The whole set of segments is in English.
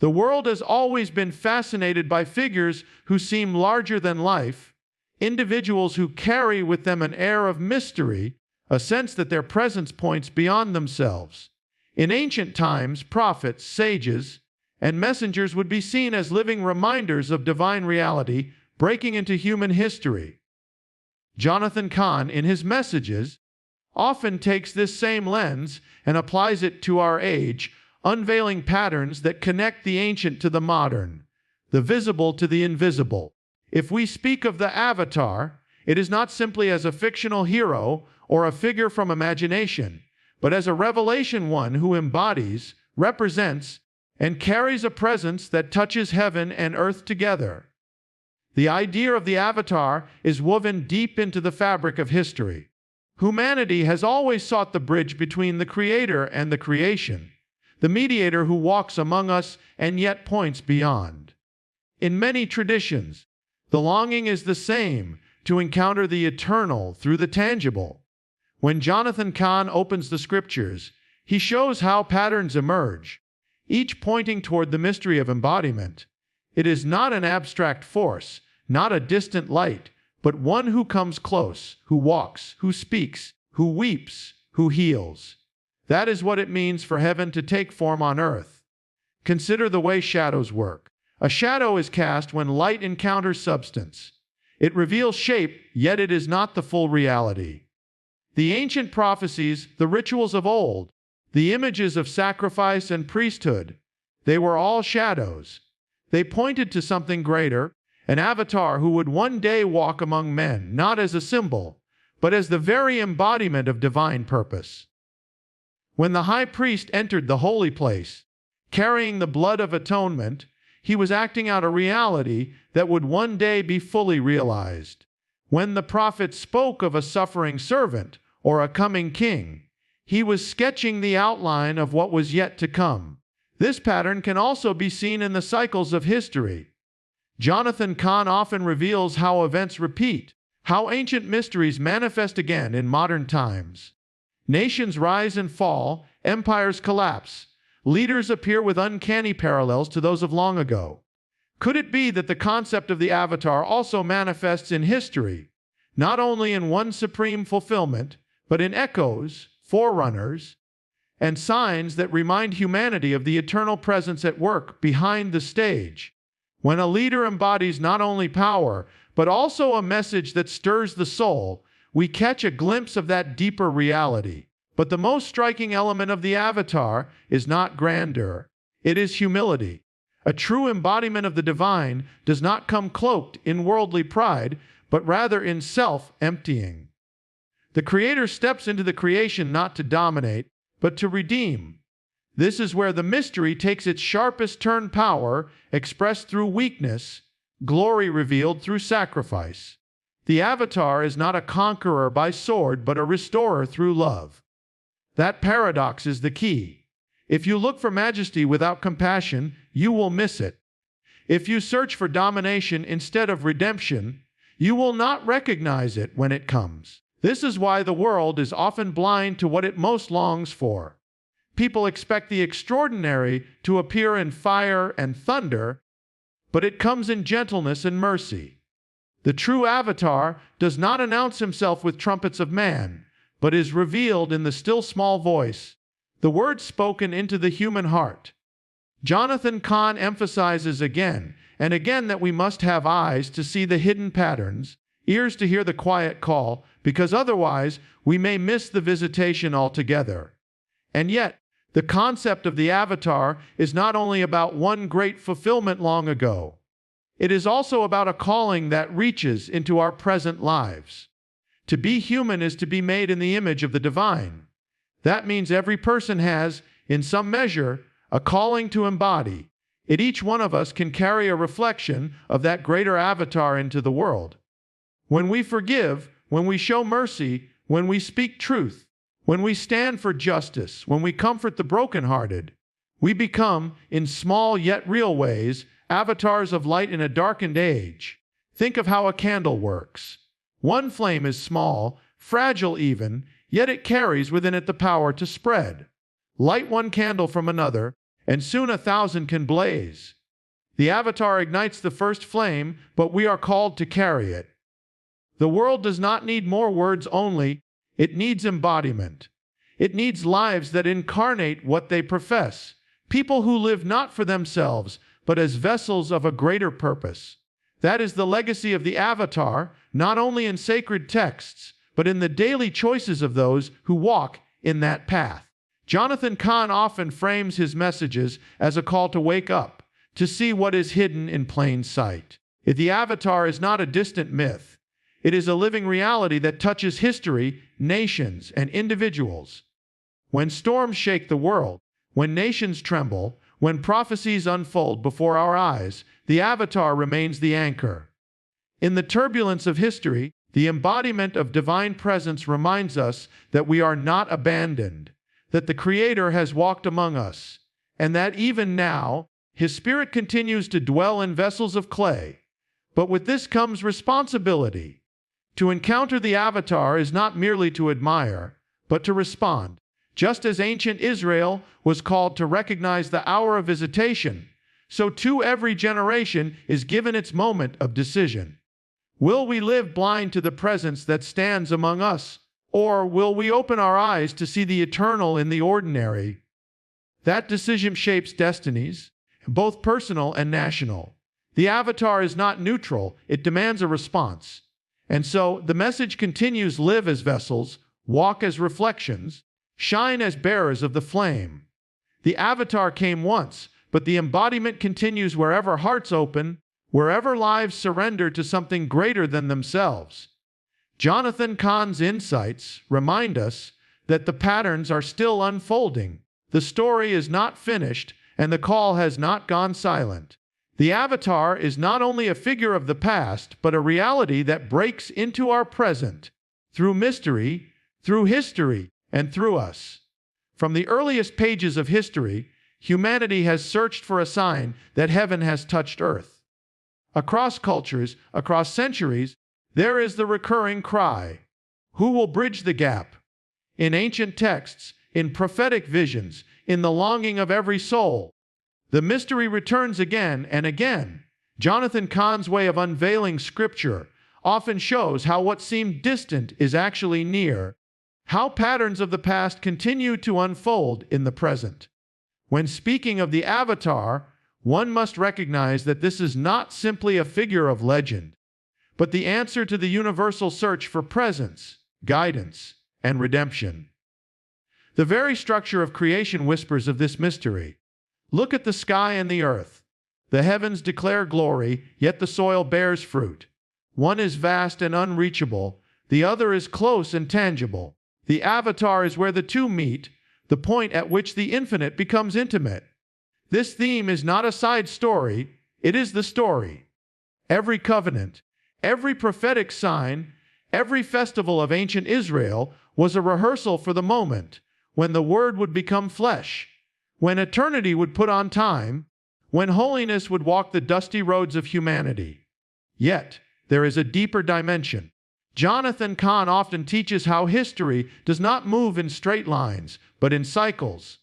The world has always been fascinated by figures who seem larger than life, individuals who carry with them an air of mystery, a sense that their presence points beyond themselves. In ancient times, prophets, sages, and messengers would be seen as living reminders of divine reality breaking into human history. Jonathan Cahn, in his messages, often takes this same lens and applies it to our age, unveiling patterns that connect the ancient to the modern, the visible to the invisible. If we speak of the Avatar, it is not simply as a fictional hero or a figure from imagination, but as a revelation, one who embodies, represents, and carries a presence that touches heaven and earth together. The idea of the Avatar is woven deep into the fabric of history. Humanity has always sought the bridge between the Creator and the creation, the mediator who walks among us and yet points beyond. In many traditions, the longing is the same, to encounter the eternal through the tangible. When Jonathan Cahn opens the scriptures, he shows how patterns emerge, each pointing toward the mystery of embodiment. It is not an abstract force, not a distant light, but one who comes close, who walks, who speaks, who weeps, who heals. That is what it means for heaven to take form on earth. Consider the way shadows work. A shadow is cast when light encounters substance. It reveals shape, yet it is not the full reality. The ancient prophecies, the rituals of old, the images of sacrifice and priesthood, they were all shadows. They pointed to something greater, an avatar who would one day walk among men, not as a symbol, but as the very embodiment of divine purpose. When the high priest entered the holy place, carrying the blood of atonement, he was acting out a reality that would one day be fully realized. When the prophet spoke of a suffering servant or a coming king, he was sketching the outline of what was yet to come. This pattern can also be seen in the cycles of history. Jonathan Cahn often reveals how events repeat, how ancient mysteries manifest again in modern times. Nations rise and fall, empires collapse, leaders appear with uncanny parallels to those of long ago. Could it be that the concept of the Avatar also manifests in history, not only in one supreme fulfillment, but in echoes, forerunners, and signs that remind humanity of the eternal presence at work behind the stage? When a leader embodies not only power, but also a message that stirs the soul, we catch a glimpse of that deeper reality. But the most striking element of the Avatar is not grandeur. It is humility. A true embodiment of the divine does not come cloaked in worldly pride, but rather in self-emptying. The Creator steps into the creation not to dominate, but to redeem. This is where the mystery takes its sharpest turn: power expressed through weakness, glory revealed through sacrifice. The Avatar is not a conqueror by sword, but a restorer through love. That paradox is the key. If you look for majesty without compassion, you will miss it. If you search for domination instead of redemption, you will not recognize it when it comes. This is why the world is often blind to what it most longs for. People expect the extraordinary to appear in fire and thunder, but it comes in gentleness and mercy. The true Avatar does not announce himself with trumpets of man, but is revealed in the still small voice, the words spoken into the human heart. Jonathan Cahn emphasizes again and again that we must have eyes to see the hidden patterns, ears to hear the quiet call, because otherwise we may miss the visitation altogether. And yet, the concept of the Avatar is not only about one great fulfillment long ago. It is also about a calling that reaches into our present lives. To be human is to be made in the image of the divine. That means every person has, in some measure, a calling to embody. Each one of us can carry a reflection of that greater Avatar into the world. When we forgive, when we show mercy, when we speak truth, when we stand for justice, when we comfort the brokenhearted, we become, in small yet real ways, avatars of light in a darkened age. Think of how a candle works. One flame is small, fragile even, yet it carries within it the power to spread. Light one candle from another, and soon 1,000 can blaze. The avatar ignites the first flame, but we are called to carry it. The world does not need more words only, it needs embodiment. It needs lives that incarnate what they profess, people who live not for themselves, but as vessels of a greater purpose. That is the legacy of the avatar, not only in sacred texts, but in the daily choices of those who walk in that path. Cahn often frames his messages as a call to wake up, to see what is hidden in plain sight. The avatar is not a distant myth. It is a living reality that touches history, nations, and individuals. When storms shake the world, when nations tremble, when prophecies unfold before our eyes, the avatar remains the anchor. In the turbulence of history, the embodiment of divine presence reminds us that we are not abandoned, that the Creator has walked among us, and that even now, His Spirit continues to dwell in vessels of clay. But with this comes responsibility. To encounter the avatar is not merely to admire, but to respond. Just as ancient Israel was called to recognize the hour of visitation, so too every generation is given its moment of decision. Will we live blind to the presence that stands among us, or will we open our eyes to see the eternal in the ordinary? That decision shapes destinies, both personal and national. The avatar is not neutral, it demands a response. And so the message continues: live as vessels, walk as reflections, shine as bearers of the flame. The avatar came once, but the embodiment continues wherever hearts open, wherever lives surrender to something greater than themselves. Cahn's insights remind us that the patterns are still unfolding. The story is not finished, and the call has not gone silent. The avatar is not only a figure of the past, but a reality that breaks into our present, through mystery, through history, and through us. From the earliest pages of history, humanity has searched for a sign that heaven has touched earth. Across cultures, across centuries, there is the recurring cry: who will bridge the gap? In ancient texts, in prophetic visions, in the longing of every soul, the mystery returns again and again. Cahn's way of unveiling Scripture often shows how what seemed distant is actually near, how patterns of the past continue to unfold in the present. When speaking of the avatar, one must recognize that this is not simply a figure of legend, but the answer to the universal search for presence, guidance, and redemption. The very structure of creation whispers of this mystery. Look at the sky and the earth. The heavens declare glory, yet the soil bears fruit. One is vast and unreachable, the other is close and tangible. The avatar is where the two meet, the point at which the infinite becomes intimate. This theme is not a side story, it is the story. Every covenant, every prophetic sign, every festival of ancient Israel was a rehearsal for the moment when the Word would become flesh, when eternity would put on time, when holiness would walk the dusty roads of humanity. Yet, there is a deeper dimension. Cahn often teaches how history does not move in straight lines, but in cycles.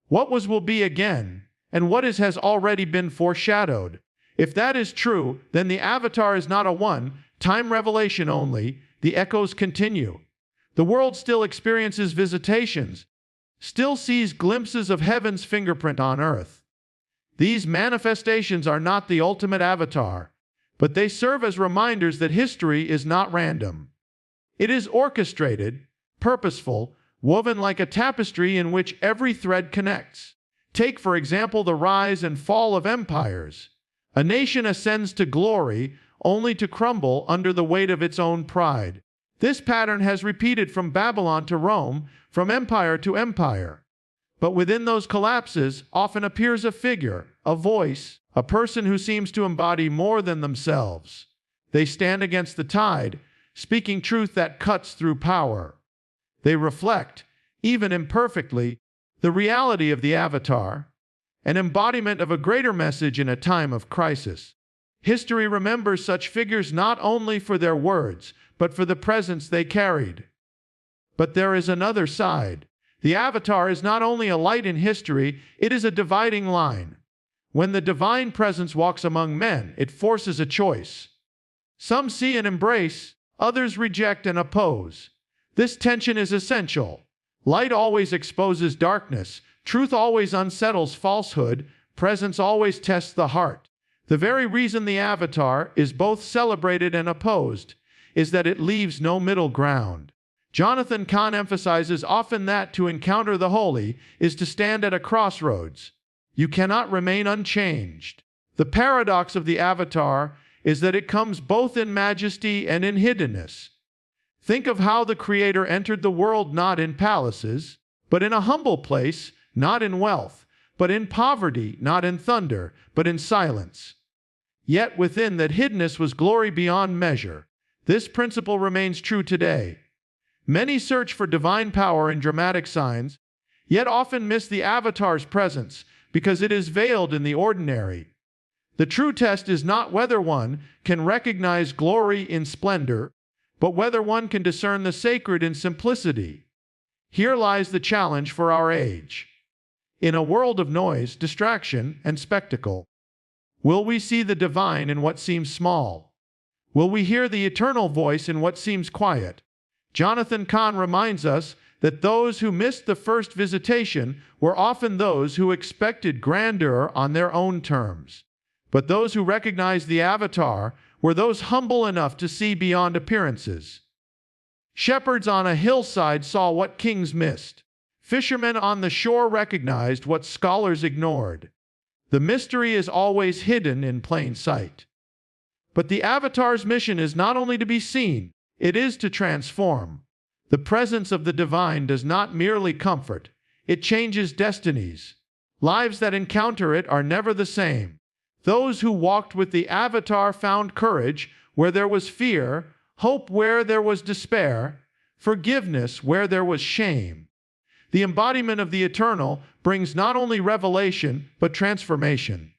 What was will be again, and what is has already been foreshadowed. If that is true, then the avatar is not a one-time revelation only, the echoes continue. The world still experiences visitations, still sees glimpses of heaven's fingerprint on earth. These manifestations are not the ultimate avatar, but they serve as reminders that history is not random. It is orchestrated, purposeful, woven like a tapestry in which every thread connects. Take, for example, the rise and fall of empires. A nation ascends to glory only to crumble under the weight of its own pride. This pattern has repeated from Babylon to Rome, from empire to empire. But within those collapses often appears a figure, a voice, a person who seems to embody more than themselves. They stand against the tide, speaking truth that cuts through power. They reflect, even imperfectly, the reality of the avatar, an embodiment of a greater message in a time of crisis. History remembers such figures not only for their words, but for the presence they carried. But there is another side. The Avatar is not only a light in history, it is a dividing line. When the divine presence walks among men, it forces a choice. Some see and embrace, others reject and oppose. This tension is essential. Light always exposes darkness, truth always unsettles falsehood, presence always tests the heart. The very reason the Avatar is both celebrated and opposed is that it leaves no middle ground. Jonathan Cahn emphasizes often that to encounter the holy is to stand at a crossroads. You cannot remain unchanged. The paradox of the Avatar is that it comes both in majesty and in hiddenness. Think of how the Creator entered the world not in palaces, but in a humble place, not in wealth, but in poverty, not in thunder, but in silence. Yet within that hiddenness was glory beyond measure. This principle remains true today. Many search for divine power in dramatic signs, yet often miss the Avatar's presence because it is veiled in the ordinary. The true test is not whether one can recognize glory in splendor, but whether one can discern the sacred in simplicity. Here lies the challenge for our age. In a world of noise, distraction, and spectacle, will we see the divine in what seems small? Will we hear the eternal voice in what seems quiet? Jonathan Cahn reminds us that those who missed the first visitation were often those who expected grandeur on their own terms. But those who recognized the Avatar were those humble enough to see beyond appearances. Shepherds on a hillside saw what kings missed. Fishermen on the shore recognized what scholars ignored. The mystery is always hidden in plain sight. But the Avatar's mission is not only to be seen, it is to transform. The presence of the divine does not merely comfort, it changes destinies. Lives that encounter it are never the same. Those who walked with the Avatar found courage where there was fear, hope where there was despair, forgiveness where there was shame. The embodiment of the eternal brings not only revelation, but transformation.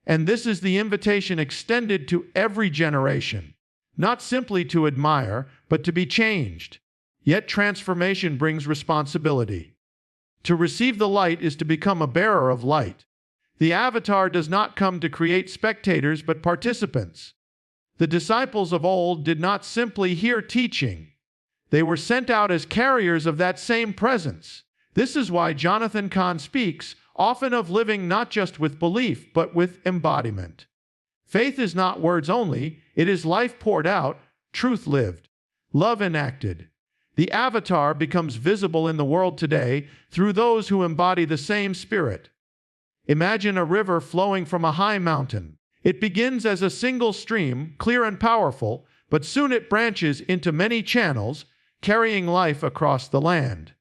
And this is the invitation extended to every generation. Not simply to admire, but to be changed. Yet transformation brings responsibility. To receive the light is to become a bearer of light. The Avatar does not come to create spectators, but participants. The disciples of old did not simply hear teaching. They were sent out as carriers of that same presence. This is why Jonathan Cahn speaks often of living not just with belief, but with embodiment. Faith is not words only, it is life poured out, truth lived, love enacted. The Avatar becomes visible in the world today through those who embody the same spirit. Imagine a river flowing from a high mountain. It begins as a single stream, clear and powerful, but soon it branches into many channels, carrying life across the land.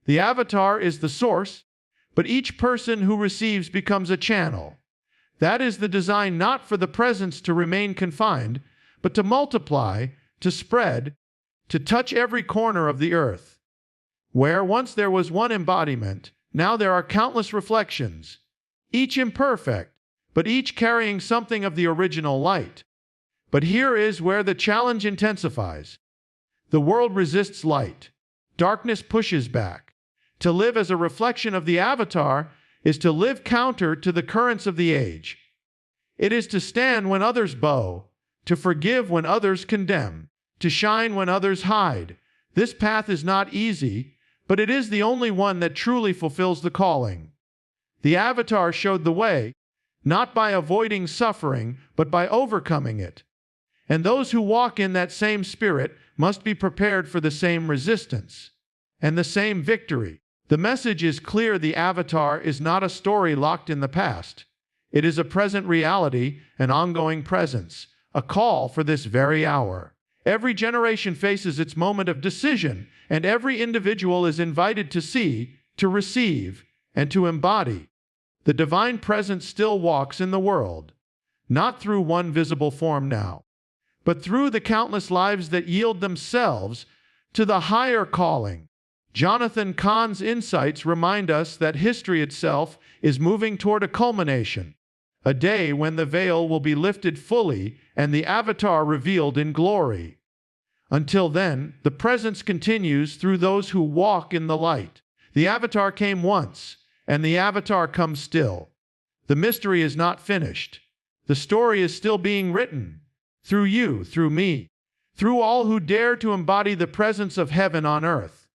The Avatar is the source, but each person who receives becomes a channel. That is the design, not for the presence to remain confined, but to multiply, to spread, to touch every corner of the earth. Where once there was one embodiment, now there are countless reflections, each imperfect, but each carrying something of the original light. But here is where the challenge intensifies. The world resists light. Darkness pushes back. To live as a reflection of the Avatar is to live counter to the currents of the age. It is to stand when others bow, to forgive when others condemn, to shine when others hide. This path is not easy, but it is the only one that truly fulfills the calling. The Avatar showed the way, not by avoiding suffering, but by overcoming it. And those who walk in that same spirit must be prepared for the same resistance and the same victory. The message is clear: the Avatar is not a story locked in the past. It is a present reality, an ongoing presence, a call for this very hour. Every generation faces its moment of decision, and every individual is invited to see, to receive, and to embody. The divine presence still walks in the world, not through one visible form now, but through the countless lives that yield themselves to the higher calling. Jonathan Cahn's insights remind us that history itself is moving toward a culmination, a day when the veil will be lifted fully and the Avatar revealed in glory. Until then, the presence continues through those who walk in the light. The Avatar came once, and the Avatar comes still. The mystery is not finished. The story is still being written. Through you, through me, through all who dare to embody the presence of heaven on earth.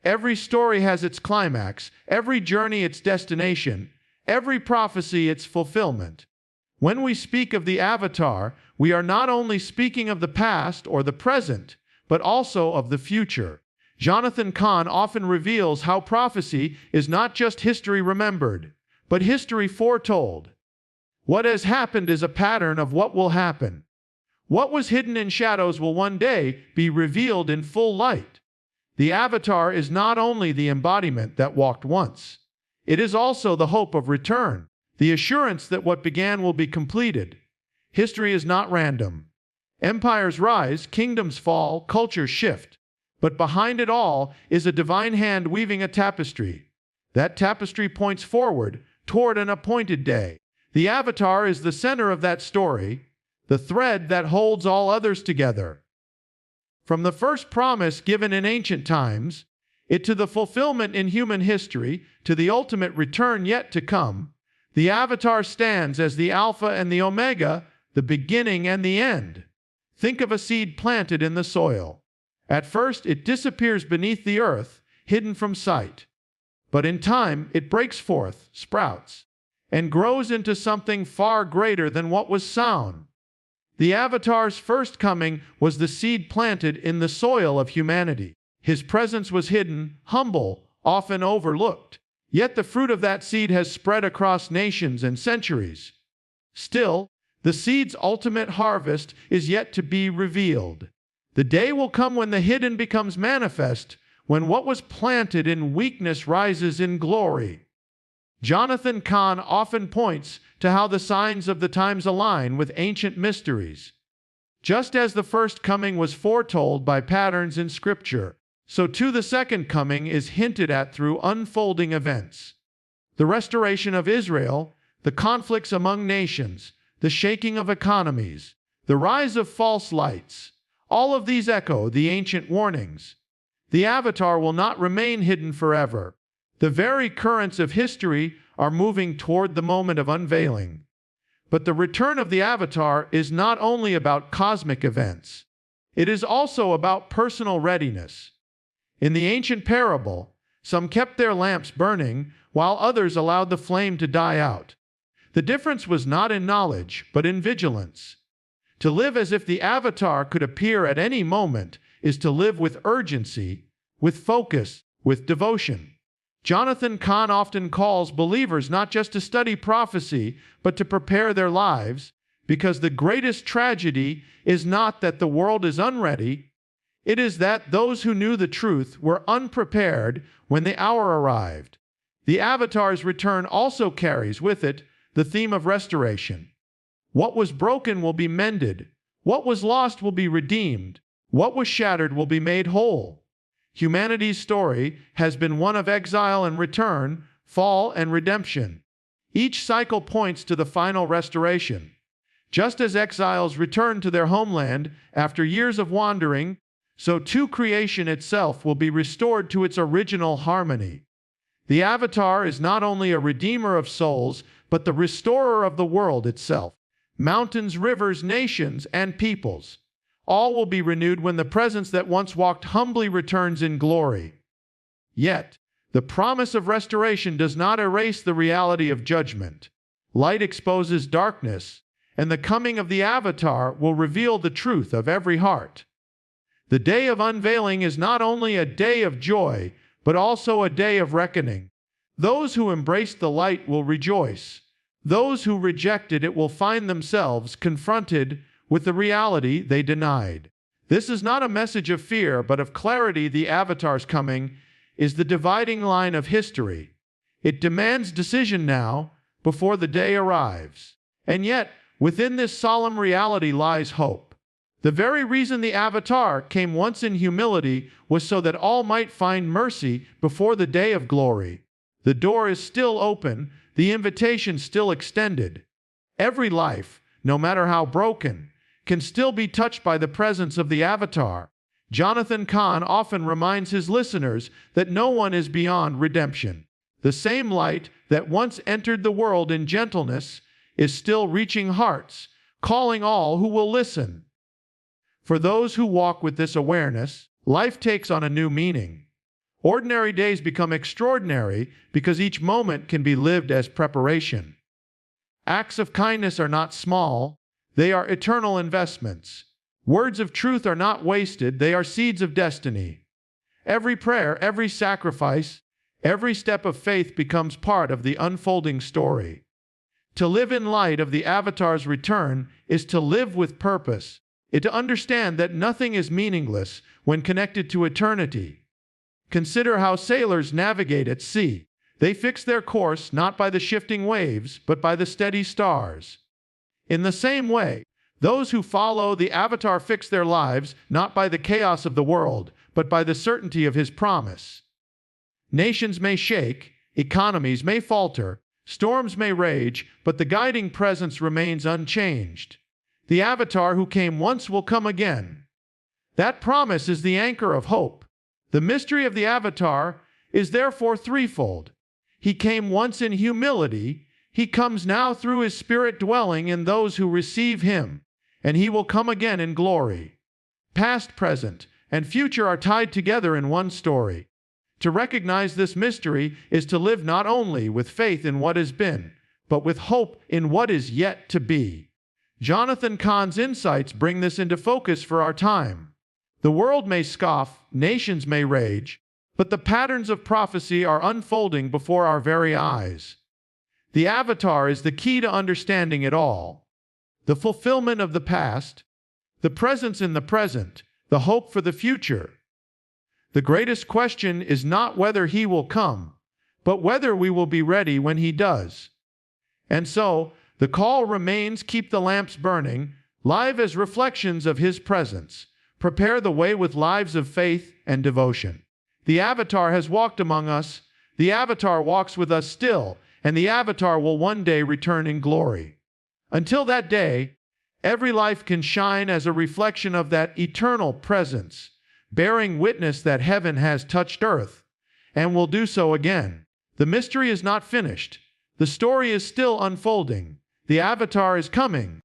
Every story has its climax, every journey its destination, every prophecy its fulfillment. When we speak of the Avatar, we are not only speaking of the past or the present, but also of the future. Jonathan Cahn often reveals how prophecy is not just history remembered, but history foretold. What has happened is a pattern of what will happen. What was hidden in shadows will one day be revealed in full light. The Avatar is not only the embodiment that walked once, it is also the hope of return, the assurance that what began will be completed. History is not random. Empires rise, kingdoms fall, cultures shift. But behind it all is a divine hand weaving a tapestry. That tapestry points forward, toward an appointed day. The Avatar is the center of that story, the thread that holds all others together. From the first promise given in ancient times, it to the fulfillment in human history, to the ultimate return yet to come, the Avatar stands as the Alpha and the Omega, the beginning and the end. Think of a seed planted in the soil. At first, it disappears beneath the earth, hidden from sight. But in time, it breaks forth, sprouts, and grows into something far greater than what was sown. The Avatar's first coming was the seed planted in the soil of humanity. His presence was hidden, humble, often overlooked. Yet the fruit of that seed has spread across nations and centuries. Still, the seed's ultimate harvest is yet to be revealed. The day will come when the hidden becomes manifest, when what was planted in weakness rises in glory. Jonathan Cahn often points to how the signs of the times align with ancient mysteries. Just as the first coming was foretold by patterns in Scripture, so too the second coming is hinted at through unfolding events. The restoration of Israel, the conflicts among nations, the shaking of economies, the rise of false lights, all of these echo the ancient warnings. The Avatar will not remain hidden forever. The very currents of history are moving toward the moment of unveiling. But the return of the Avatar is not only about cosmic events. It is also about personal readiness. In the ancient parable, some kept their lamps burning, while others allowed the flame to die out. The difference was not in knowledge, but in vigilance. To live as if the Avatar could appear at any moment is to live with urgency, with focus, with devotion. Jonathan Cahn often calls believers not just to study prophecy, but to prepare their lives, because the greatest tragedy is not that the world is unready, it is that those who knew the truth were unprepared when the hour arrived. The Avatar's return also carries with it the theme of restoration. What was broken will be mended. What was lost will be redeemed. What was shattered will be made whole. Humanity's story has been one of exile and return, fall and redemption. Each cycle points to the final restoration. Just as exiles return to their homeland after years of wandering, so too creation itself will be restored to its original harmony. The Avatar is not only a redeemer of souls, but the restorer of the world itself. Mountains, rivers, nations, and peoples. All will be renewed when the presence that once walked humbly returns in glory. Yet, the promise of restoration does not erase the reality of judgment. Light exposes darkness, and the coming of the Avatar will reveal the truth of every heart. The day of unveiling is not only a day of joy, but also a day of reckoning. Those who embrace the light will rejoice. Those who rejected it will find themselves confronted with the reality they denied. This is not a message of fear, but of clarity. The Avatar's coming is the dividing line of history. It demands decision now, before the day arrives. And yet, within this solemn reality lies hope. The very reason the Avatar came once in humility was so that all might find mercy before the day of glory. The door is still open, the invitation still extended. Every life, no matter how broken, can still be touched by the presence of the Avatar. Jonathan Cahn often reminds his listeners that no one is beyond redemption. The same light that once entered the world in gentleness is still reaching hearts, calling all who will listen. For those who walk with this awareness, life takes on a new meaning. Ordinary days become extraordinary because each moment can be lived as preparation. Acts of kindness are not small, they are eternal investments. Words of truth are not wasted, they are seeds of destiny. Every prayer, every sacrifice, every step of faith becomes part of the unfolding story. To live in light of the Avatar's return is to live with purpose, is to understand that nothing is meaningless when connected to eternity. Consider how sailors navigate at sea. They fix their course not by the shifting waves, but by the steady stars. In the same way, those who follow the Avatar fix their lives not by the chaos of the world, but by the certainty of his promise. Nations may shake, economies may falter, storms may rage, but the guiding presence remains unchanged. The Avatar who came once will come again. That promise is the anchor of hope. The mystery of the Avatar is therefore threefold. He came once in humility, he comes now through his spirit dwelling in those who receive him, and he will come again in glory. Past, present, and future are tied together in one story. To recognize this mystery is to live not only with faith in what has been, but with hope in what is yet to be. Jonathan Cahn's insights bring this into focus for our time. The world may scoff, nations may rage, but the patterns of prophecy are unfolding before our very eyes. The Avatar is the key to understanding it all. The fulfillment of the past, the presence in the present, the hope for the future. The greatest question is not whether he will come, but whether we will be ready when he does. And so, the call remains: keep the lamps burning, live as reflections of his presence. Prepare the way with lives of faith and devotion. The Avatar has walked among us, the Avatar walks with us still, and the Avatar will one day return in glory. Until that day, every life can shine as a reflection of that eternal presence, bearing witness that heaven has touched earth, and will do so again. The mystery is not finished. The story is still unfolding. The Avatar is coming,